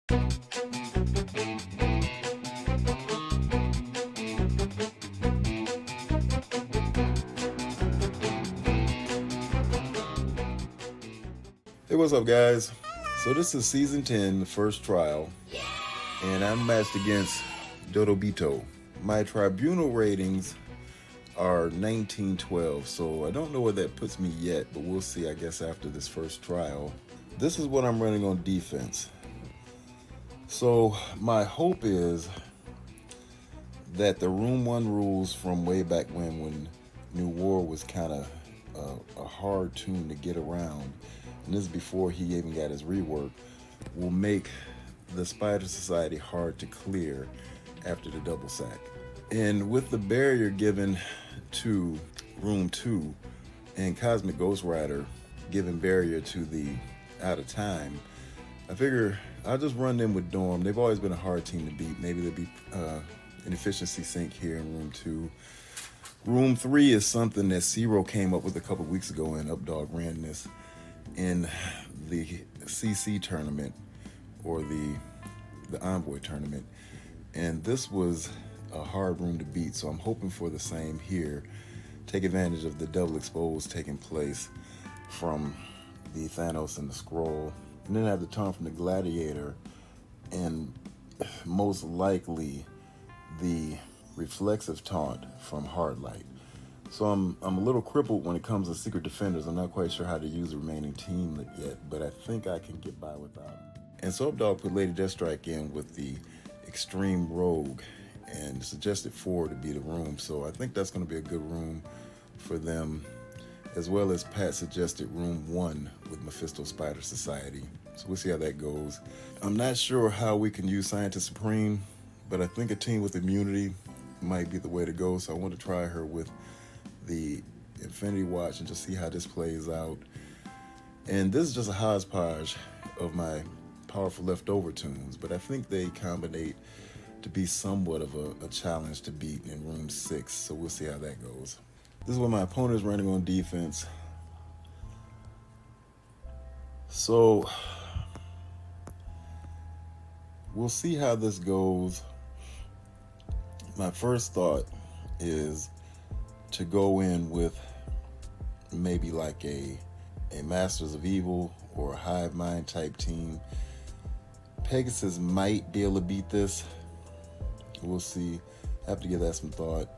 Hey, what's up, guys? So this is season 10, the first trial, and I'm matched against Dodobito. My tribunal ratings are 1912, so I don't know where that puts me yet, but we'll see, I guess, after this first trial. This is what I'm running on defense. So my hope is that the Room 1 rules from way back when Noir was kind of a hard tune to get around, and this is before he even got his rework, will make the Spider Society hard to clear after the double sack. And with the barrier given to Room 2 and Cosmic Ghost Rider giving barrier to the Out of Time, I figure I'll just run them with Dorm. They've always been a hard team to beat. Maybe there'll be an efficiency sink here in Room 2. Room 3 is something that Zero came up with a couple weeks ago, and Updog ran this in the CC tournament, or the Envoy tournament. And this was a hard room to beat, so I'm hoping for the same here. Take advantage of the double expose taking place from the Thanos and the Skrull, and then have the taunt from the Gladiator, and most likely the reflexive taunt from Hardlight. So I'm a little crippled when it comes to Secret Defenders. I'm not quite sure how to use the remaining team yet, but I think I can get by without them. And so Updog put Lady Deathstrike in with the Extreme Rogue and suggested 4 to be the room. So I think that's going to be a good room for them, as well as Pat suggested Room 1 with Mephisto Spider Society. So we'll see how that goes. I'm not sure how we can use Scientist Supreme, but I think a team with immunity might be the way to go. So I want to try her with the Infinity Watch and just see how this plays out. And this is just a hodgepodge of my powerful leftover tunes, but I think they combinate to be somewhat of a challenge to beat in Room 6. So we'll see how that goes. This is what my opponent is running on defense. So we'll see how this goes. My first thought is to go in with maybe like a Masters of Evil or a Hive Mind type team. Pegasus might be able to beat this. We'll see. I have to give that some thought.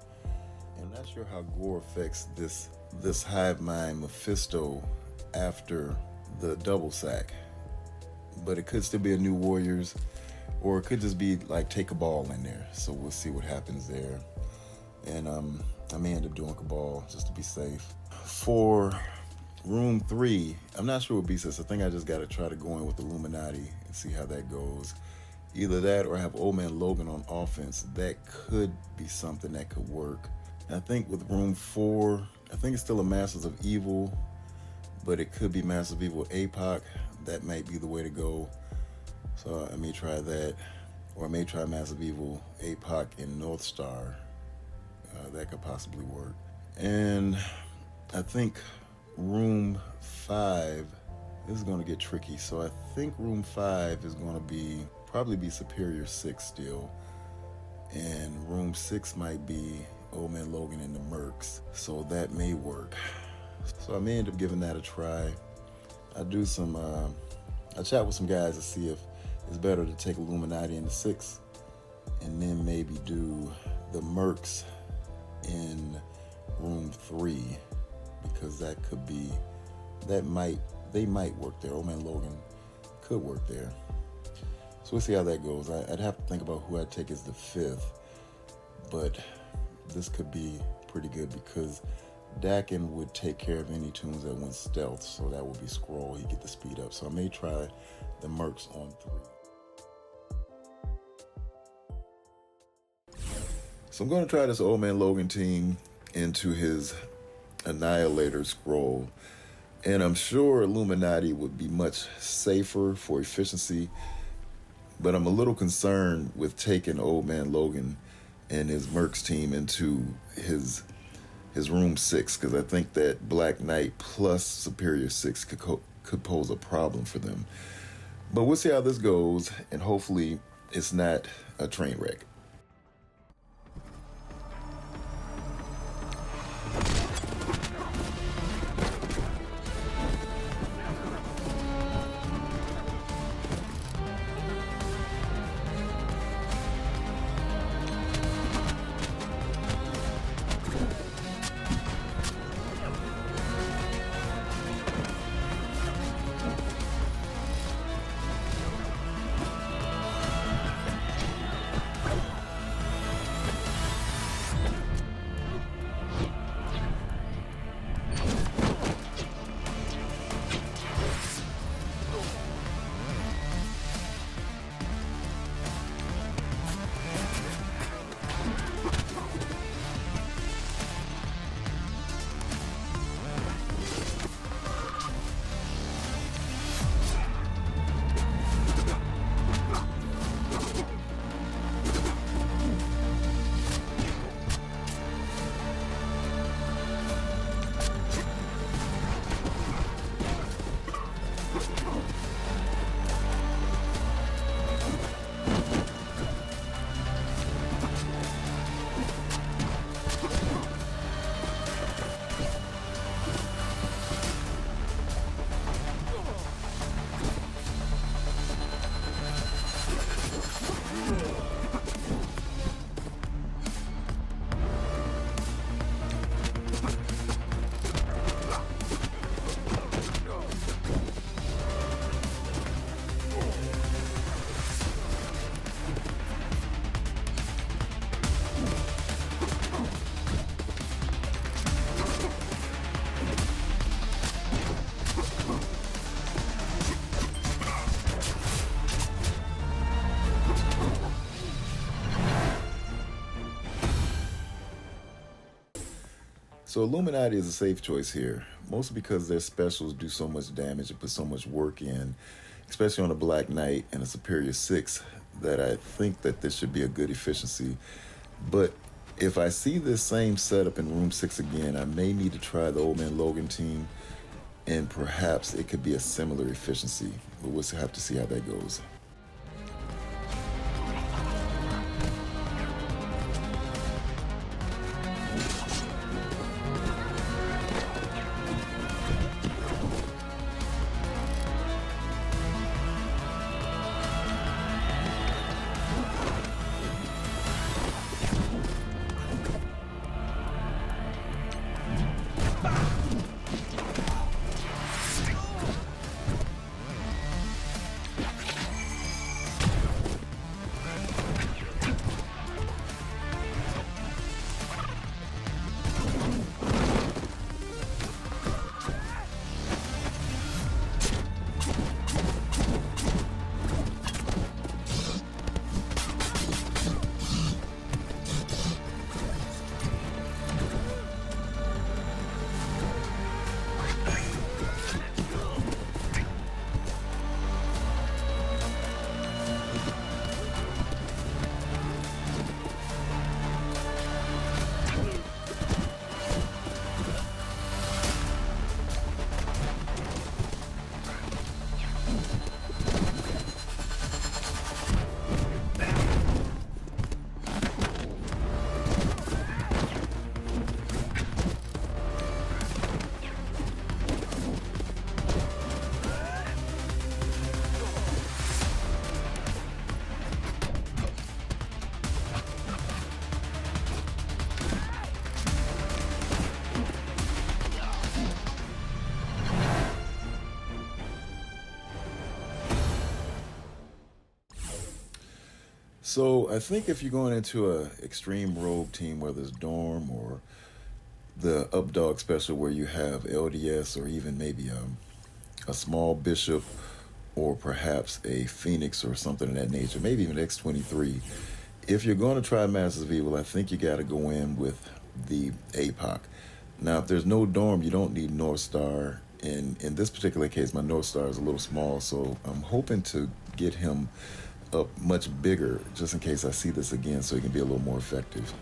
I'm not sure how Gore affects this Hive Mind Mephisto after the double sack, but it could still be a New Warriors, or it could just be like take Cabal in there. So we'll see what happens there. And I may end up doing Cabal just to be safe. For Room 3, I'm not sure what beats this. I think I just got to try to go in with Illuminati and see how that goes. Either that or have Old Man Logan on offense. That could be something that could work. I think with Room 4, I think it's still a Masters of Evil, but it could be Masters of Evil Apoc. That might be the way to go. So I may try that, or I may try Masters of Evil Apoc in North Star. That could possibly work. And I think Room 5, this is going to get tricky. So I think Room 5 is going to probably be Superior 6 still. And Room 6 might be Old Man Logan and the Mercs. So that may work. So I may end up giving that a try. I chat with some guys to see if it's better to take Illuminati in the 6 and then maybe do the Mercs in Room 3, because they might work there. Old Man Logan could work there. So we'll see how that goes. I'd have to think about who I'd take as the 5th, but this could be pretty good because Dakin would take care of any tunes that went stealth, so that would be Skrull. He'd get the speed up. So I may try the Mercs on 3. So I'm going to try this Old Man Logan team into his Annihilator Skrull. And I'm sure Illuminati would be much safer for efficiency, but I'm a little concerned with taking Old Man Logan and his Mercs team into his Room 6, because I think that Black Knight plus Superior 6 could pose a problem for them. But we'll see how this goes, and hopefully it's not a train wreck. So Illuminati is a safe choice here, mostly because their specials do so much damage and put so much work in, especially on a Black Knight and a Superior 6, that I think that this should be a good efficiency. But if I see this same setup in Room 6 again, I may need to try the Old Man Logan team, and perhaps it could be a similar efficiency, but we'll have to see how that goes. So I think if you're going into a extreme rogue team, whether it's Dorm or the Updog special where you have LDS or even maybe a small Bishop or perhaps a Phoenix or something of that nature, maybe even X-23, if you're going to try Masters of Evil, I think you got to go in with the Apoc. Now, if there's no Dorm, you don't need North Star. In this particular case, my North Star is a little small, so I'm hoping to get him up much bigger just in case I see this again so he can be a little more effective.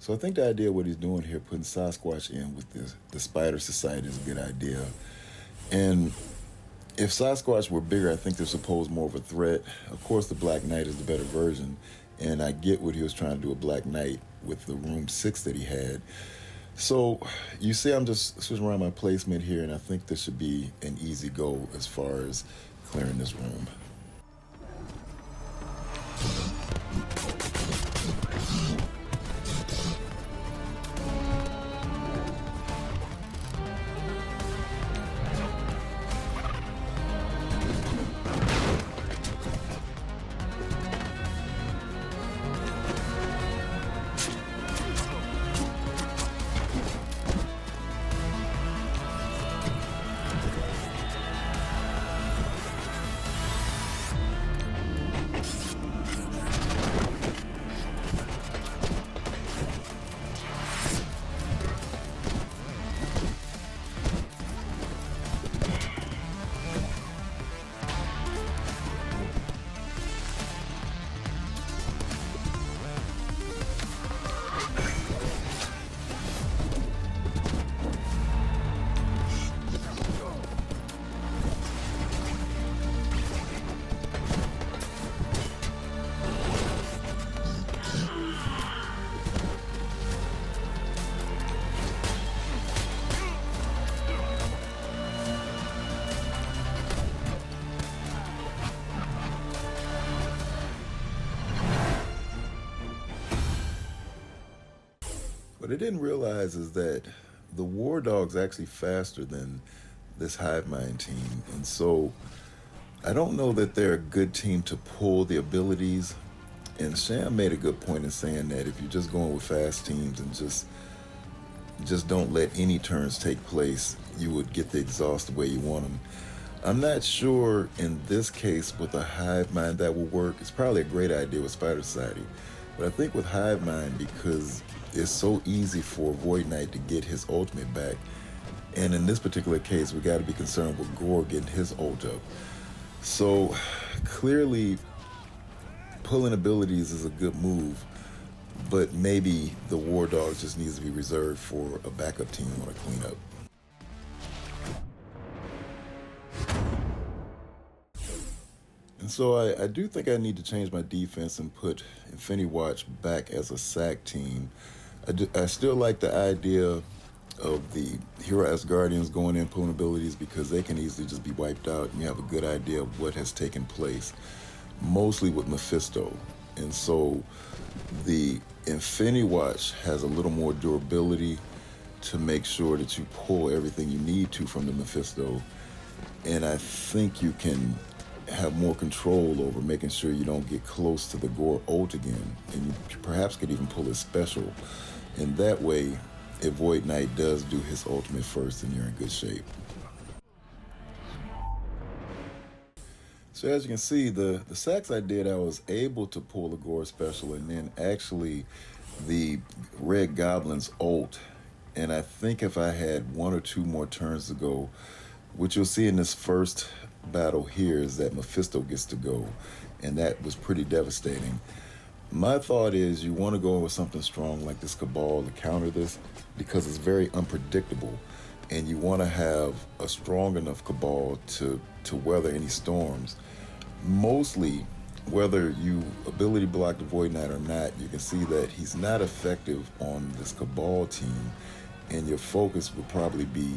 So I think the idea of what he's doing here, putting Sasquatch in with the Spider Society, is a good idea. And if Sasquatch were bigger, I think they're supposed more of a threat. Of course, the Black Knight is the better version, and I get what he was trying to do, a Black Knight with the room 6 that he had. So you see I'm just switching around my placement here, and I think this should be an easy go as far as clearing this room. What I didn't realize is that the War Dog's actually faster than this Hive Mind team, and so I don't know that they're a good team to pull the abilities. And Sham made a good point in saying that if you're just going with fast teams and just don't let any turns take place, you would get the exhaust the way you want them. I'm not sure in this case with a Hive Mind that will work. It's probably a great idea with Spider Society, but I think with Hive Mind, because it's so easy for Void Knight to get his ultimate back, and in this particular case we got to be concerned with Gore getting his ult up. So clearly pulling abilities is a good move, but maybe the War Dog just needs to be reserved for a backup team on a cleanup. And so I do think I need to change my defense and put Infinity Watch back as a sack team. I still like the idea of the Hero Asgardians going in pulling abilities because they can easily just be wiped out and you have a good idea of what has taken place, mostly with Mephisto. And so the Infinity Watch has a little more durability to make sure that you pull everything you need to from the Mephisto. And I think you can have more control over making sure you don't get close to the Gore ult again. And you perhaps could even pull his special. And that way, if Void Knight does do his ultimate first, then you're in good shape. So as you can see, the sacks I did, I was able to pull the Gore special and then actually the Red Goblin's ult. And I think if I had 1 or 2 more turns to go, what you'll see in this first battle here is that Mephisto gets to go, and that was pretty devastating. My thought is you want to go with something strong like this Cabal to counter this because it's very unpredictable, and you want to have a strong enough Cabal to weather any storms. Mostly, whether you ability block the Void Knight or not, you can see that he's not effective on this Cabal team, and your focus would probably be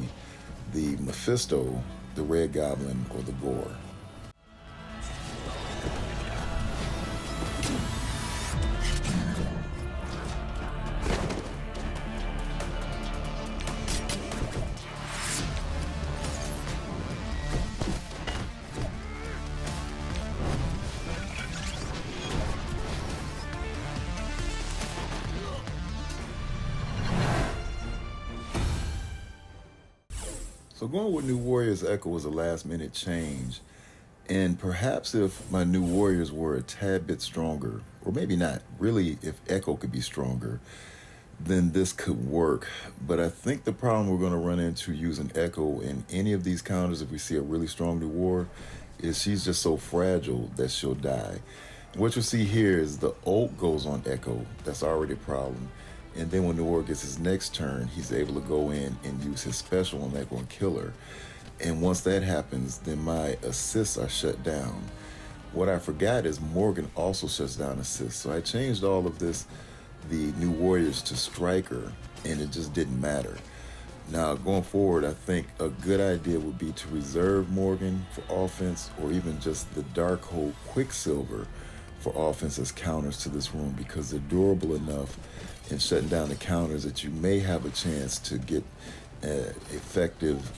the Mephisto, the Red Goblin, or the Gore. So going with New Warriors Echo was a last minute change, and perhaps if my New Warriors were a tad bit stronger, or maybe not, really if Echo could be stronger, then this could work. But I think the problem we're going to run into using Echo in any of these counters, if we see a really strong New War, is she's just so fragile that she'll die. What you'll see here is the ult goes on Echo. That's already a problem. And then when Noir gets his next turn, he's able to go in and use his special on that one killer. And once that happens, then my assists are shut down. What I forgot is Morgan also shuts down assists. So I changed all of this, the new warriors, to striker, and it just didn't matter. Now, going forward, I think a good idea would be to reserve Morgan for offense, or even just the Darkhold Quicksilver for offense as counters to this room, because they're durable enough in shutting down the counters that you may have a chance to get effective,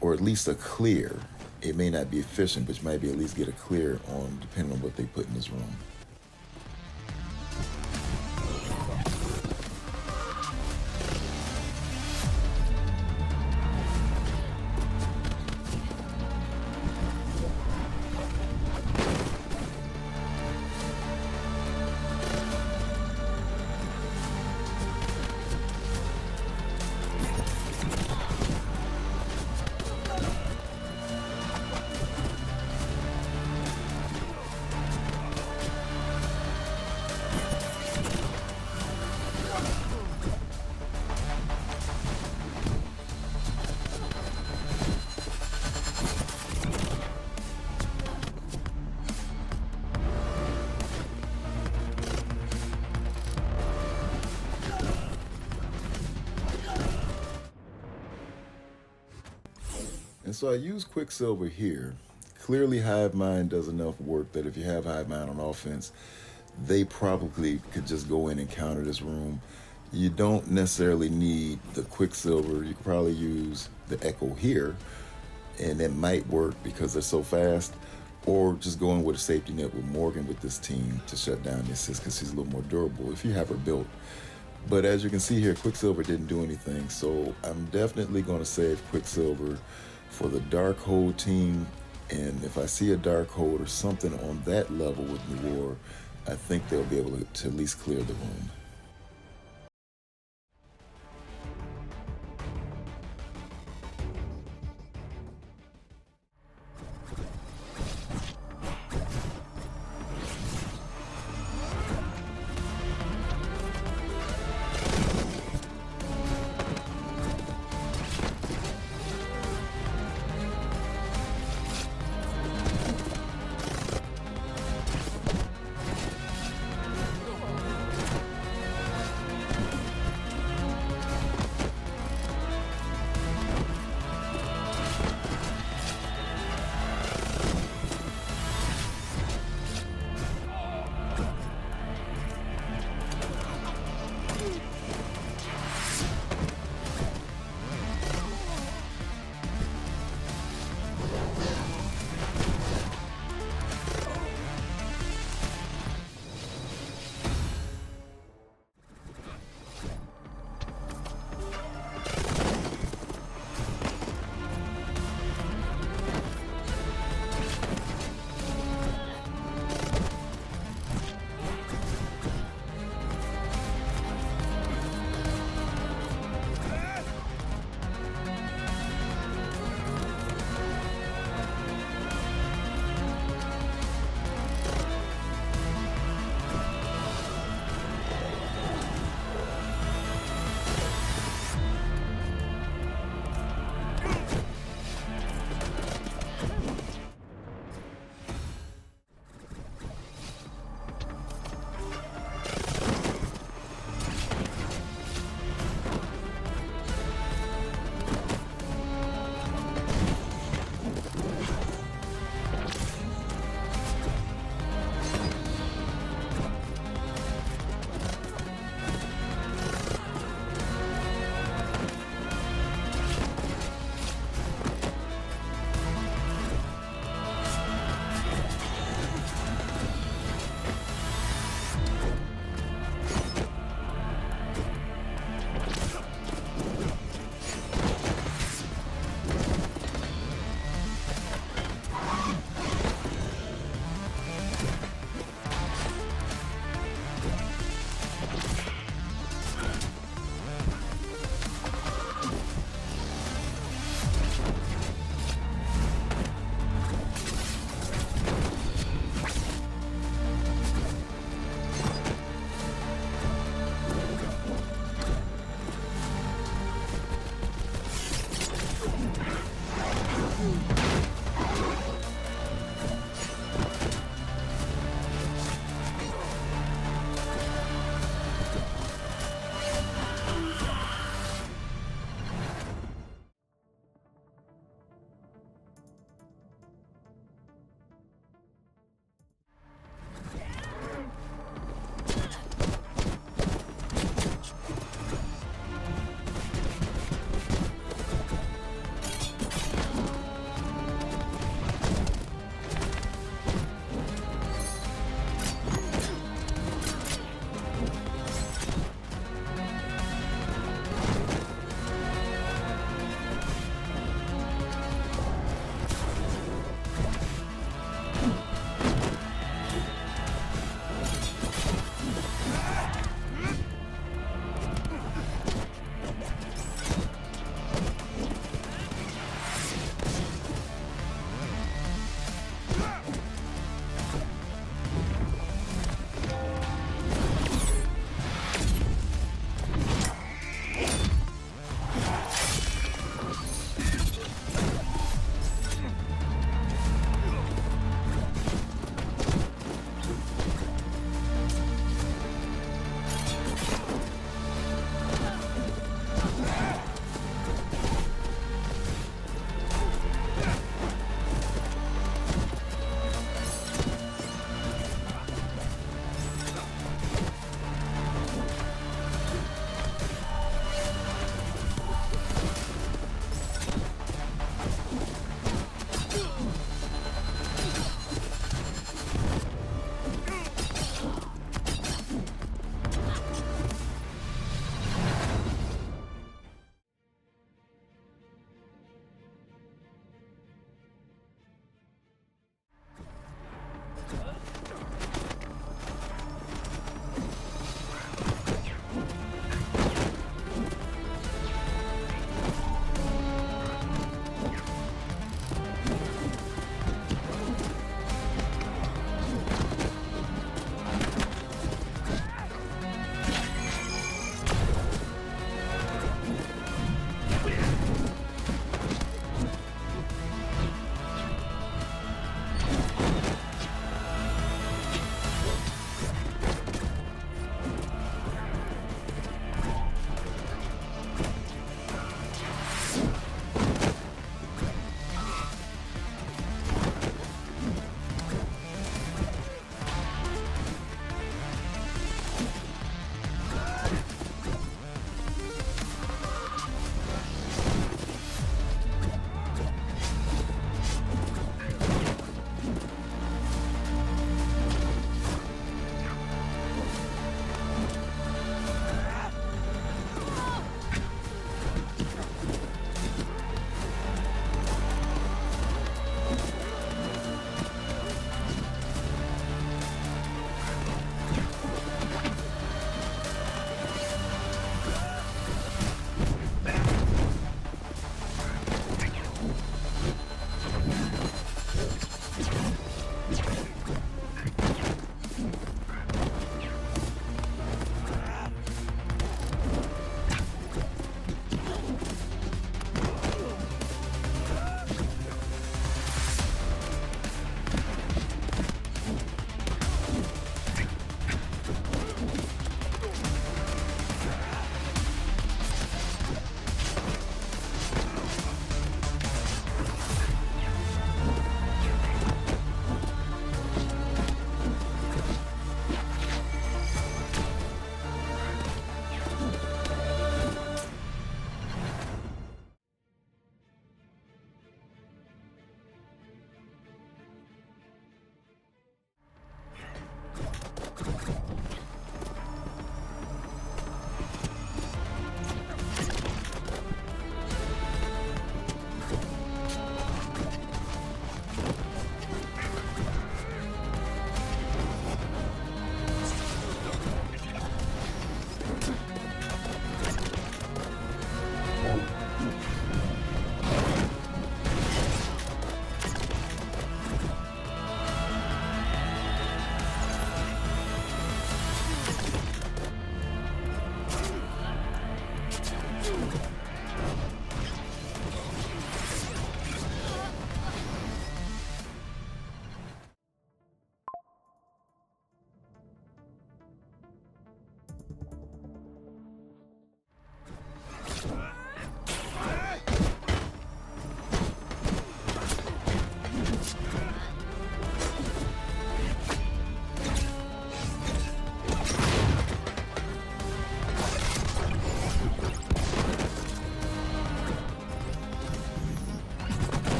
or at least a clear. It may not be efficient, but you might be at least get a clear on, depending on what they put in this room. And so I use Quicksilver here. Clearly Hive Mind does enough work that if you have Hive Mind on offense, they probably could just go in and counter this room. You don't necessarily need the Quicksilver. You could probably use the Echo here, and it might work because they're so fast. Or just go in with a safety net with Morgan with this team to shut down the assist, because he's a little more durable if you have her built. But as you can see here, Quicksilver didn't do anything, so I'm definitely going to save Quicksilver for the Darkhold team. And if I see a Darkhold or something on that level with Noir, I think they'll be able to at least clear the room.